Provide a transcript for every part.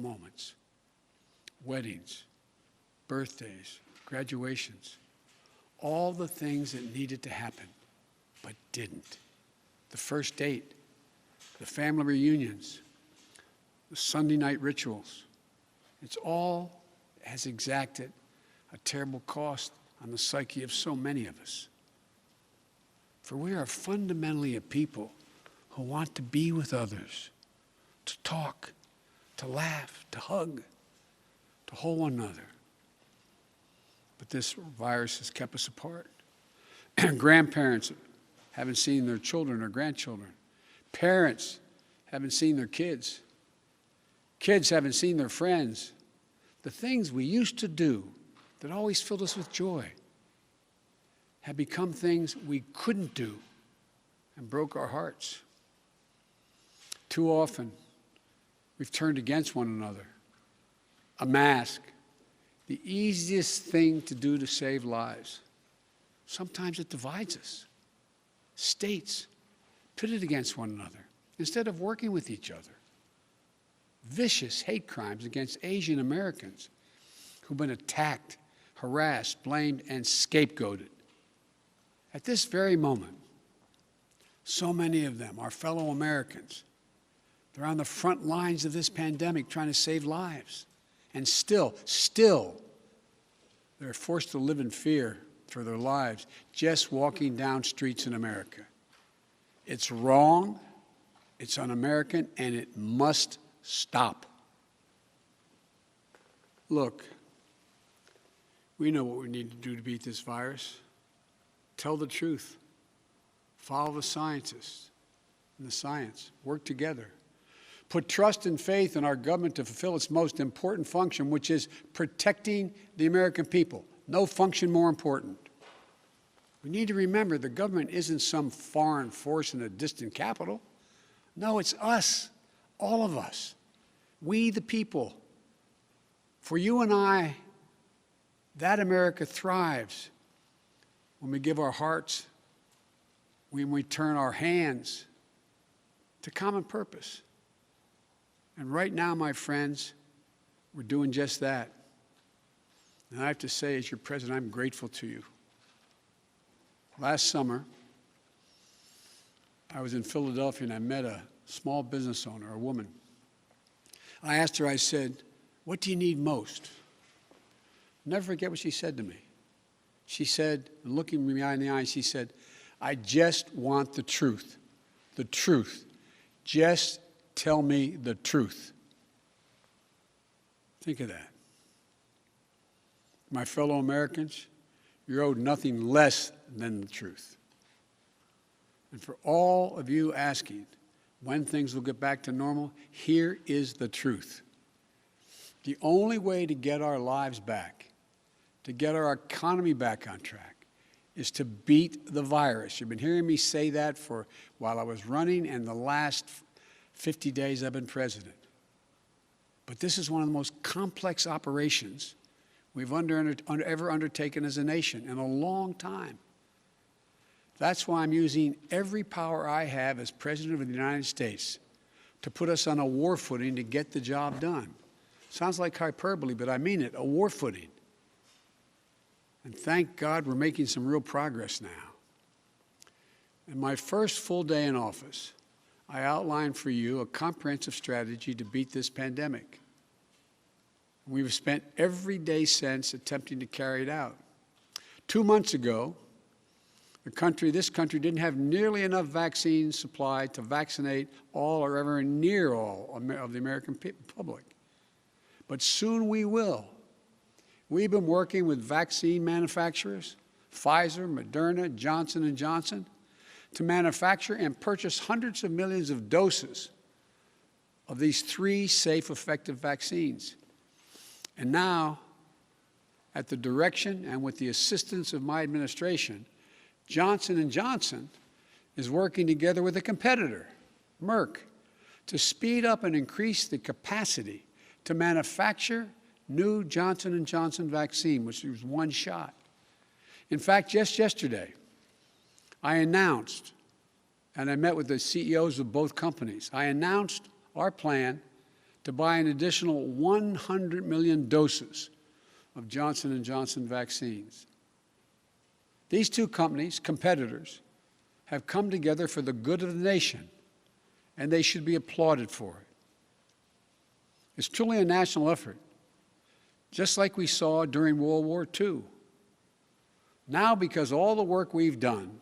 moments, weddings, birthdays, graduations, all the things that needed to happen but didn't. The first date, the family reunions, the Sunday night rituals. It's all has exacted a terrible cost on the psyche of so many of us. For we are fundamentally a people who want to be with others, to talk, to laugh, to hug, to hold one another. But this virus has kept us apart. Grandparents haven't seen their children or grandchildren. Parents haven't seen their kids. Kids haven't seen their friends. The things we used to do that always filled us with joy have become things we couldn't do and broke our hearts. Too often, we've turned against one another. A mask, the easiest thing to do to save lives. Sometimes it divides us. States pitted against one another instead of working with each other. Vicious hate crimes against Asian Americans who've been attacked, harassed, blamed, and scapegoated. At this very moment, so many of them, our fellow Americans, they're on the front lines of this pandemic trying to save lives. And still, they're forced to live in fear for their lives just walking down streets in America. It's wrong, it's un-American, and it must stop. Look, we know what we need to do to beat this virus. Tell the truth. Follow the scientists and the science. Work together. Put trust and faith in our government to fulfill its most important function, which is protecting the American people. No function more important. We need to remember the government isn't some foreign force in a distant capital. No, it's us, all of us. We the people. For you and I, that America thrives when we give our hearts, when we turn our hands to common purpose. And right now, my friends, we're doing just that. And I have to say, as your president, I'm grateful to you. Last summer, I was in Philadelphia and I met a small business owner, a woman. I asked her, I said, what do you need most? Never forget what she said to me. She said, looking me in the eye, she said, I just want the truth. The truth. Just tell me the truth. Think of that. My fellow Americans, you're owed nothing less than the truth. And for all of you asking when things will get back to normal, here is the truth. The only way to get our lives back, to get our economy back on track, is to beat the virus. You've been hearing me say that for while I was running and the last 50 days I've been president. But this is one of the most complex operations we've ever undertaken as a nation in a long time. That's why I'm using every power I have as President of the United States to put us on a war footing to get the job done. Sounds like hyperbole, but I mean it, a war footing. And thank God we're making some real progress now. In my first full day in office, I outlined for you a comprehensive strategy to beat this pandemic. We've spent every day since attempting to carry it out. 2 months ago, this country didn't have nearly enough vaccine supply to vaccinate all or ever near all of the American public. But soon we will. We've been working with vaccine manufacturers, Pfizer, Moderna, Johnson & Johnson, to manufacture and purchase hundreds of millions of doses of these 3 safe, effective vaccines. And now, at the direction and with the assistance of my administration, Johnson & Johnson is working together with a competitor, Merck, to speed up and increase the capacity to manufacture new Johnson & Johnson vaccine, which is one shot. In fact, just yesterday, I announced, and I met with the CEOs of both companies, I announced our plan to buy an additional 100 million doses of Johnson & Johnson vaccines. These two companies, competitors, have come together for the good of the nation, and they should be applauded for it. It's truly a national effort, just like we saw during World War II. Now, because of all the work we've done,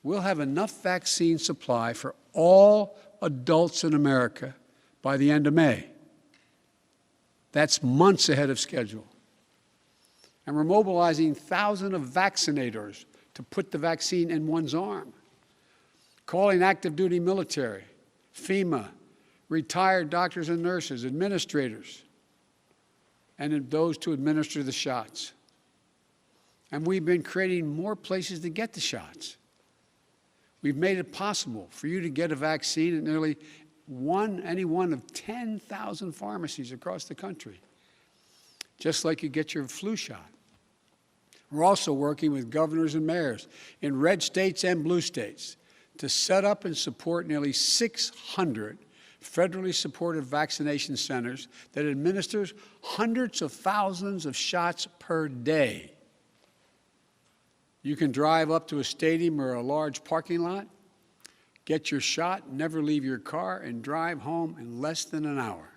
we'll have enough vaccine supply for all adults in America by the end of May. That's months ahead of schedule. And we're mobilizing thousands of vaccinators to put the vaccine in one's arm, calling active duty military, FEMA, retired doctors and nurses, administrators, and those to administer the shots. And we've been creating more places to get the shots. We've made it possible for you to get a vaccine at nearly any one of 10,000 pharmacies across the country, just like you get your flu shot. We're also working with governors and mayors in red states and blue states to set up and support nearly 600 federally supported vaccination centers that administers hundreds of thousands of shots per day. You can drive up to a stadium or a large parking lot, get your shot, never leave your car, and drive home in less than an hour.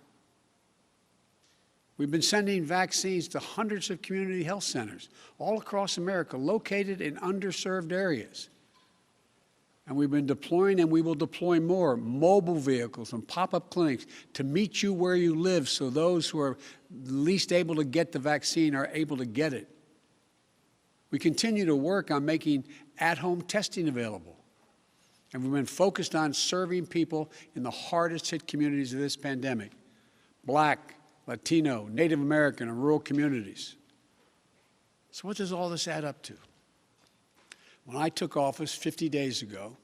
We've been sending vaccines to hundreds of community health centers all across America, located in underserved areas. And we've been deploying, and we will deploy more, mobile vehicles and pop-up clinics to meet you where you live so those who are least able to get the vaccine are able to get it. We continue to work on making at-home testing available. And we've been focused on serving people in the hardest hit communities of this pandemic: Black, Latino, Native American, and rural communities. So what does all this add up to? When I took office 50 days ago,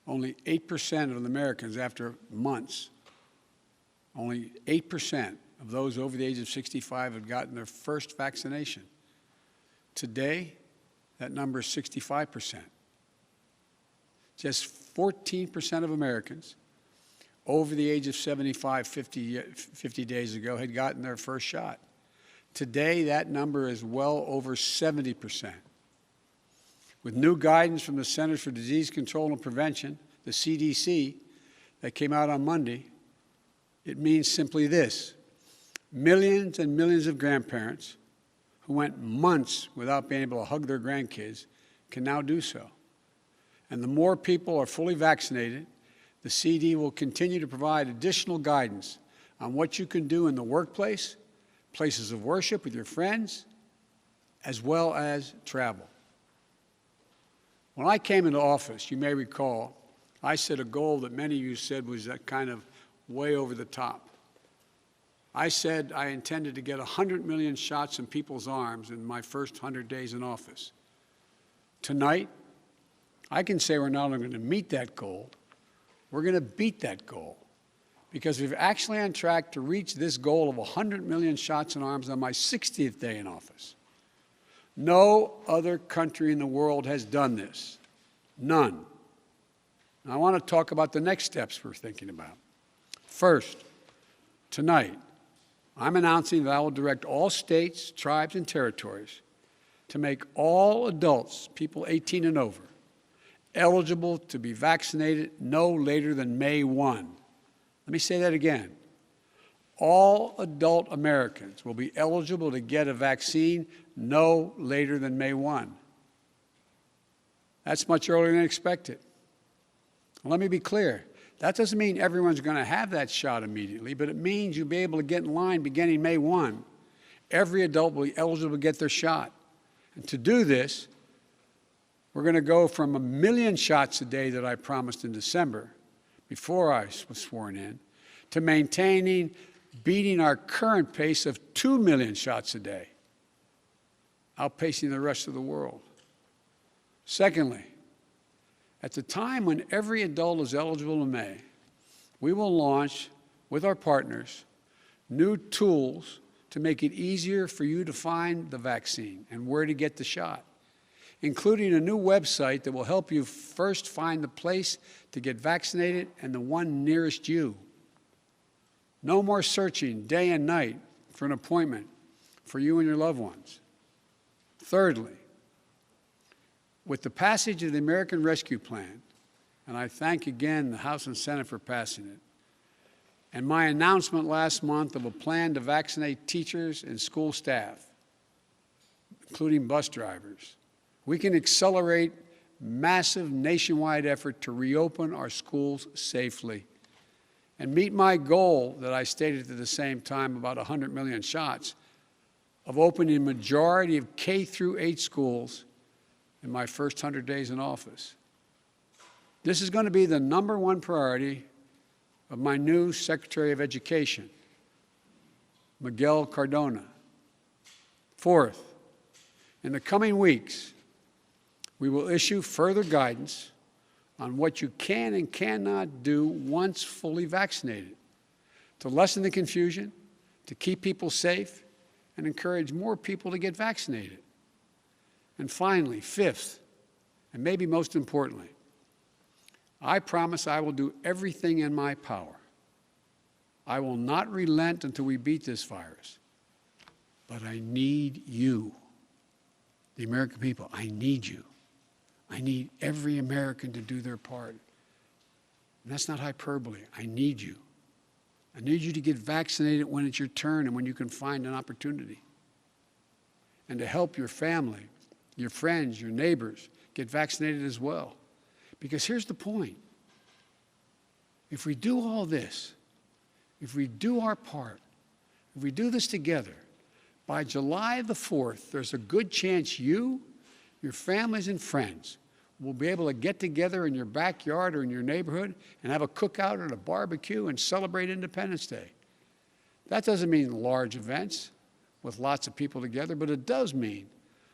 only 8% of the Americans, after months, only 8% of those over the age of 65 had gotten their first vaccination. Today, that number is 65%. Just 14% of Americans over the age of 75 50 days ago had gotten their first shot. Today, that number is well over 70%. With new guidance from the Centers for Disease Control and Prevention, the CDC, that came out on Monday, it means simply this: millions and millions of grandparents who went months without being able to hug their grandkids can now do so. And the more people are fully vaccinated, the CD will continue to provide additional guidance on what you can do in the workplace, places of worship with your friends, as well as travel. When I came into office, you may recall, I set a goal that many of you said was that kind of way over the top. I said I intended to get 100 million shots in people's arms in my first 100 days in office. Tonight, I can say we're not only going to meet that goal, we're going to beat that goal, because we're actually on track to reach this goal of 100 million shots in arms on my 60th day in office. No other country in the world has done this. None. And I want to talk about the next steps we're thinking about. First, tonight, I'm announcing that I will direct all states, tribes, and territories to make all adults, people 18 and over, eligible to be vaccinated no later than May 1. Let me say that again. All adult Americans will be eligible to get a vaccine no later than May 1. That's much earlier than expected. Let me be clear. That doesn't mean everyone's going to have that shot immediately, but it means you'll be able to get in line beginning May 1. Every adult will be eligible to get their shot. And to do this, we're going to go from 1 million shots a day that I promised in December, before I was sworn in, to beating our current pace of 2 million shots a day, outpacing the rest of the world. Secondly, at the time when every adult is eligible in May, we will launch, with our partners, new tools to make it easier for you to find the vaccine and where to get the shot, including a new website that will help you first find the place to get vaccinated and the one nearest you. No more searching day and night for an appointment for you and your loved ones. Thirdly, with the passage of the American Rescue Plan, and I thank again the House and Senate for passing it, and my announcement last month of a plan to vaccinate teachers and school staff, including bus drivers, we can accelerate massive nationwide effort to reopen our schools safely and meet my goal that I stated at the same time, about 100 million shots, of opening a majority of K through 8 schools in my first 100 days in office. This is going to be the #1 priority of my new Secretary of Education, Miguel Cardona. Fourth, in the coming weeks, we will issue further guidance on what you can and cannot do once fully vaccinated, to lessen the confusion, to keep people safe, and encourage more people to get vaccinated. And finally, fifth, and maybe most importantly, I promise I will do everything in my power. I will not relent until we beat this virus. But I need you, the American people. I need you. I need every American to do their part. And that's not hyperbole. I need you. I need you to get vaccinated when it's your turn and when you can find an opportunity. And to help your family, your friends, your neighbors get vaccinated as well. Because here's the point. If we do all this, if we do our part, if we do this together, by July the 4th, there's a good chance you, your families and friends will be able to get together in your backyard or in your neighborhood and have a cookout or a barbecue and celebrate Independence Day. That doesn't mean large events with lots of people together, but it does mean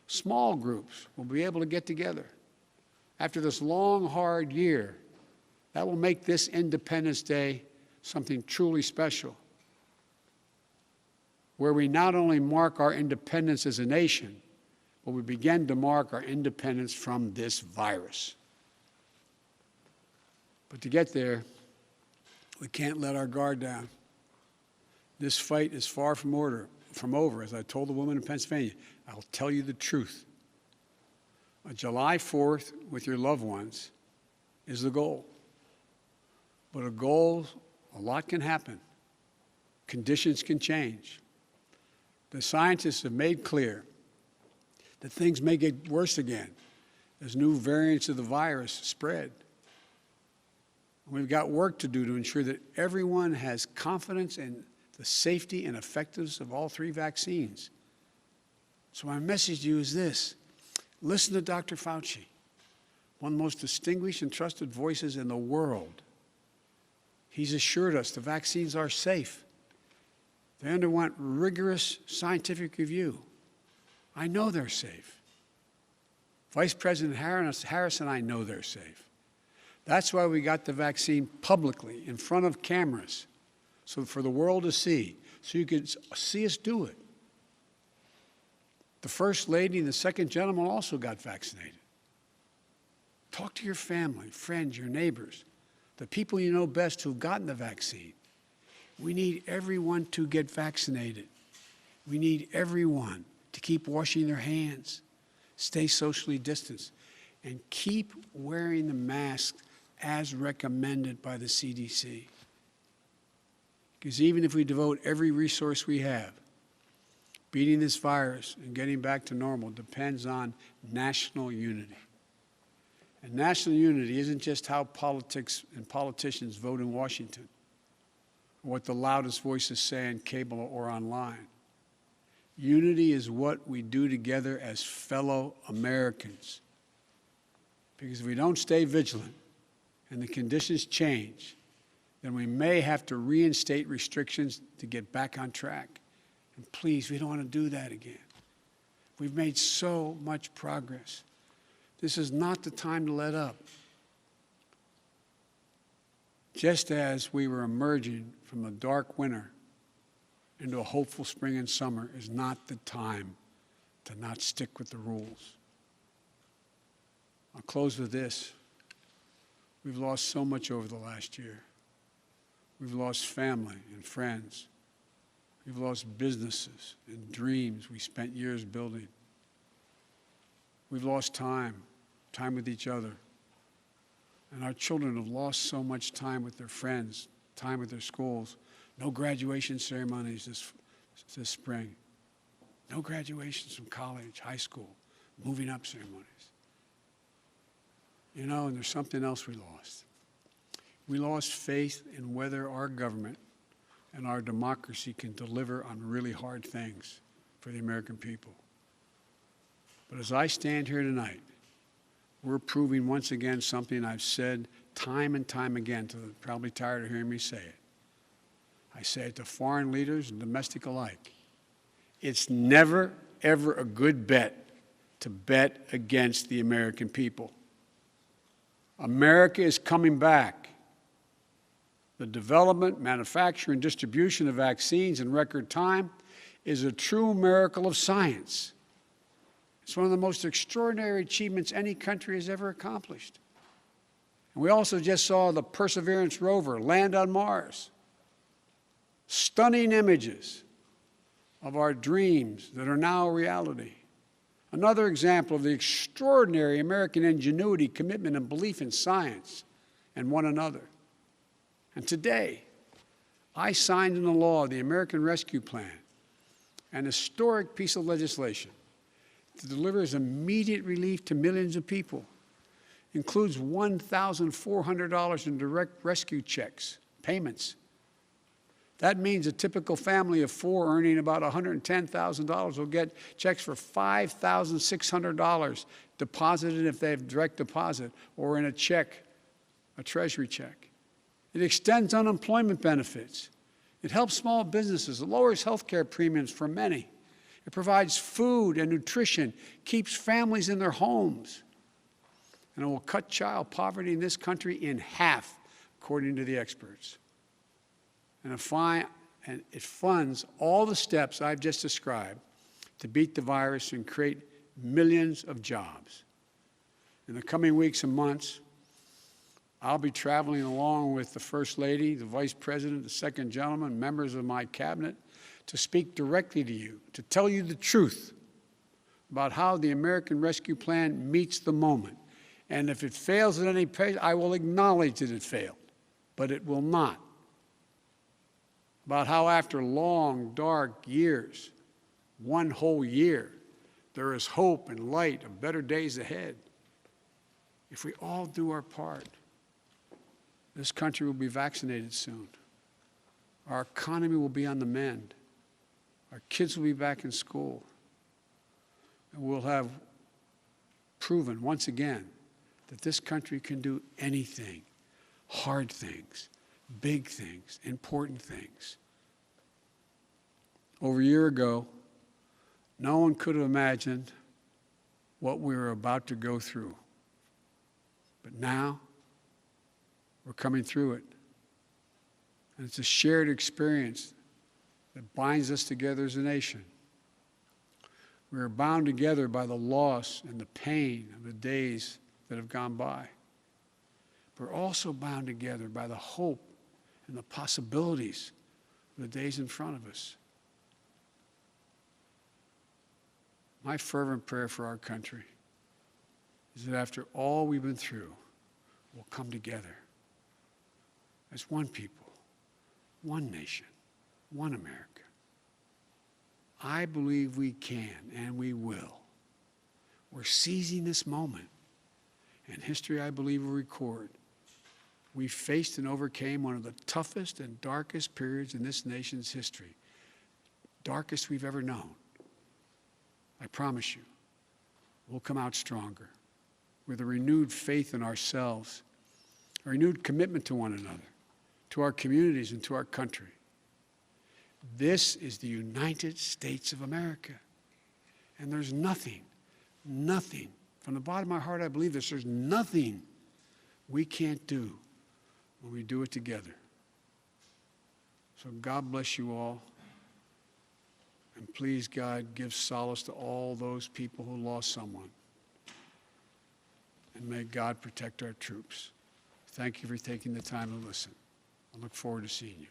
small groups will be able to get together. After this long, hard year, that will make this Independence Day something truly special, where we not only mark our independence as a nation, but we begin to mark our independence from this virus. But to get there, we can't let our guard down. This fight is far from over. As I told the woman in Pennsylvania, I'll tell you the truth. July 4th with your loved ones is the goal. But a lot can happen. Conditions can change. The scientists have made clear that things may get worse again as new variants of the virus spread. And we've got work to do to ensure that everyone has confidence in the safety and effectiveness of all 3 vaccines. So my message to you is this. Listen to Dr. Fauci, one of the most distinguished and trusted voices in the world. He's assured us the vaccines are safe. They underwent rigorous scientific review. I know they're safe. Vice President Harris and I know they're safe. That's why we got the vaccine publicly in front of cameras, so for the world to see, so you could see us do it. The First Lady and the Second Gentleman also got vaccinated. Talk to your family, friends, your neighbors, the people you know best who've gotten the vaccine. We need everyone to get vaccinated. We need everyone to keep washing their hands, stay socially distanced, and keep wearing the mask as recommended by the CDC. Because even if we devote every resource we have, beating this virus and getting back to normal depends on national unity. And national unity isn't just how politics and politicians vote in Washington, or what the loudest voices say on cable or online. Unity is what we do together as fellow Americans. Because if we don't stay vigilant and the conditions change, then we may have to reinstate restrictions to get back on track. And please, we don't want to do that again. We've made so much progress. This is not the time to let up. Just as we were emerging from the dark winter into a hopeful spring and summer is not the time to not stick with the rules. I'll close with this. We've lost so much over the last year. We've lost family and friends. We've lost businesses and dreams we spent years building. We've lost time with each other. And our children have lost so much time with their friends, time with their schools. No graduation ceremonies this spring. No graduations from college, high school, moving up ceremonies. You know, and there's something else we lost. We lost faith in whether our government and our democracy can deliver on really hard things for the American people. But as I stand here tonight, we're proving once again something I've said time and time again, to the probably tired of hearing me say it. I say it to foreign leaders and domestic alike. It's never, ever a good bet to bet against the American people. America is coming back. The development, manufacture, and distribution of vaccines in record time is a true miracle of science. It's one of the most extraordinary achievements any country has ever accomplished. And we also just saw the Perseverance rover land on Mars. Stunning images of our dreams that are now a reality. Another example of the extraordinary American ingenuity, commitment, and belief in science and one another. And today, I signed into law the American Rescue Plan, an historic piece of legislation that delivers immediate relief to millions of people. Includes $1,400 in direct rescue checks, payments. That means a typical family of four earning about $110,000 will get checks for $5,600 deposited if they have direct deposit or in a check, a treasury check. It extends unemployment benefits. It helps small businesses. It lowers health care premiums for many. It provides food and nutrition, keeps families in their homes. And it will cut child poverty in this country in half, according to the experts. And it funds all the steps I've just described to beat the virus and create millions of jobs. In the coming weeks and months, I'll be traveling along with the First Lady, the Vice President, the Second Gentleman, members of my cabinet, to speak directly to you, to tell you the truth about how the American Rescue Plan meets the moment. And if it fails at any pace, I will acknowledge that it failed, but it will not. About how after long, dark years, one whole year, there is hope and light of better days ahead. If we all do our part, this country will be vaccinated soon. Our economy will be on the mend. Our kids will be back in school. And we'll have proven once again that this country can do anything, hard things, big things, important things. Over a year ago, no one could have imagined what we were about to go through. But now, we're coming through it. And it's a shared experience that binds us together as a nation. We are bound together by the loss and the pain of the days that have gone by. We're also bound together by the hope and the possibilities of the days in front of us. My fervent prayer for our country is that after all we've been through, we'll come together as one people, one nation, one America. I believe we can and we will. We're seizing this moment, and history, I believe, will record. We faced and overcame one of the toughest and darkest periods in this nation's history, darkest we've ever known. I promise you, we'll come out stronger with a renewed faith in ourselves, a renewed commitment to one another, to our communities, and to our country. This is the United States of America. And there's nothing, from the bottom of my heart I believe this, there's nothing we can't do when we do it together. So God bless you all. And please, God, give solace to all those people who lost someone. And may God protect our troops. Thank you for taking the time to listen. I look forward to seeing you.